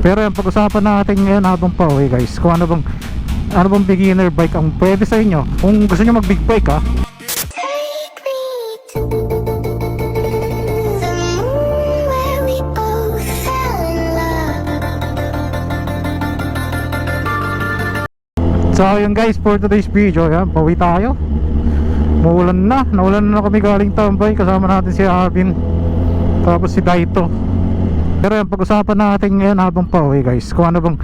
Pero yung pag-usapan natin ngayon habang pauwi guys, kung ano bang beginner bike ang pwede sa inyo. Kung gusto nyo mag big bike ha, Take me to the moon where we both fell in love. so yun guys, for today's video, yan, pauwi tayo. Naulan na kami galing Tambay. Kasama natin si Alvin, tapos si Daito. Pero yung pag-usapan natin ngayon habang pauwi guys, kung ano bang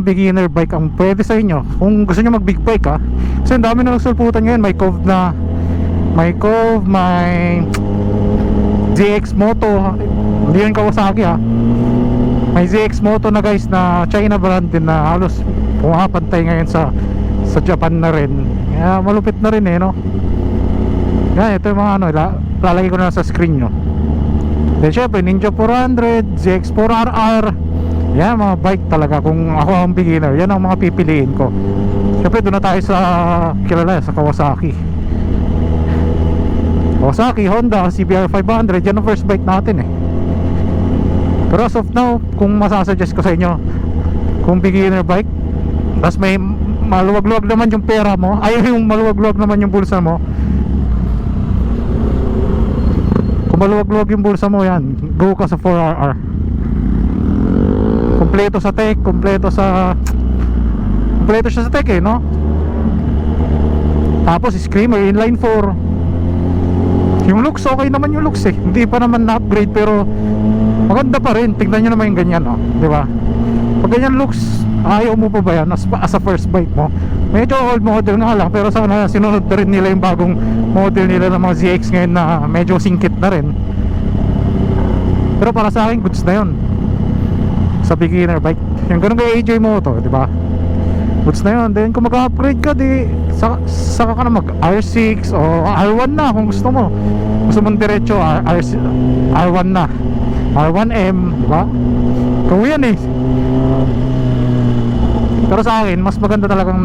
beginner bike ang pwede sa inyo. Kung gusto nyo mag big bike ha, kasi ang dami na nagsulputan ngayon. May Cove, may ZX Moto, hindi yun Kawasaki ha. May ZX Moto na guys, na China brand din, na halos pumapantay ngayon sa Japan na rin. Kaya malupit na rin no. Yan, ito yung mga lalagay ko na sa screen nyo. Then syempre Ninja 400, ZX 4RR. Yan mga bike talaga. Kung ako ang beginner, yan ang mga pipiliin ko. Syempre doon na tayo sa kilala, sa Kawasaki, Honda CBR 500. Yan ang first bike natin Pero as of now, kung masasuggest ko sa inyo, kung beginner bike, tapos may maluwag-luwag naman yung pera mo, ay yung maluwag-luwag naman yung bulsa mo, kung maluwag-luwag yung bulsa mo, yan, go ka sa 4RR. Kompleto sa tech, kompleto siya sa tech no. Tapos Screamer inline 4. Yung looks, okay naman yung looks hindi pa naman na-upgrade, pero maganda pa rin. Tingnan nyo naman yung ganyan di ba? Pag ganyan looks, ayaw mo pa ba yan as a first bike mo? Medyo old model nga lang, pero sana sinunod na rin nila yung bagong model nila ng mga ZX ngayon na medyo singkit na rin. Pero para sa akin, goods na yun sa beginner bike. Yung ganun kay AJ Moto, di ba? Goods na yun. Then kung mag-upgrade ka, di saka ka na mag R6 o R1 na kung gusto mo. Gusto mong diretso, R1 na, R1M, di ba? Kung yan Pero sa akin, mas maganda talagang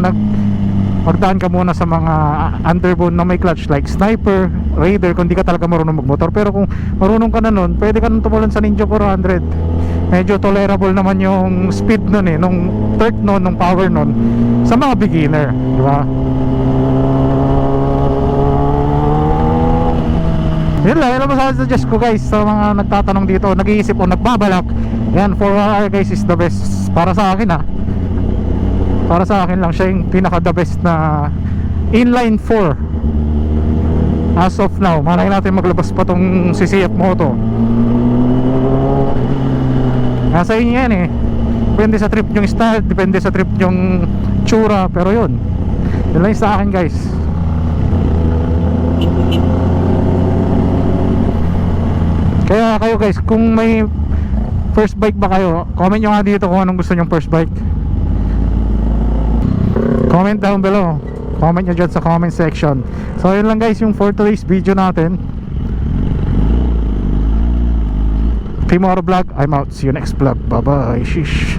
magdaan ka muna sa mga underbone na may clutch, like Sniper, Raider, kung di ka talaga marunong magmotor. Pero kung marunong ka na nun, pwede ka nang tumulan sa Ninja 400. Medyo tolerable naman yung speed nun nung torque nun, nung power nun, sa mga beginner, di ba? Yun lang, yun ang masasuggest ko guys sa mga nagtatanong dito, nag-iisip o nagbabalak. Yan, 4RR guys is the best para sa akin Para sa akin lang, siya yung pinaka the best na inline 4 as of now. Malay natin maglabas pa tong CCF Moto. Nasa inyo yan depende sa trip yung style, depende sa trip yung tsura. Pero yun lang sa akin guys. Kaya kayo guys, kung may first bike ba kayo, comment nyo nga dito kung anong gusto nyong first bike. Comment down below. Comment nyo dyan sa comment section. So yun lang guys yung for today's video natin. Team Auto Vlog, I'm out. See you next vlog. Bye bye. Sheesh.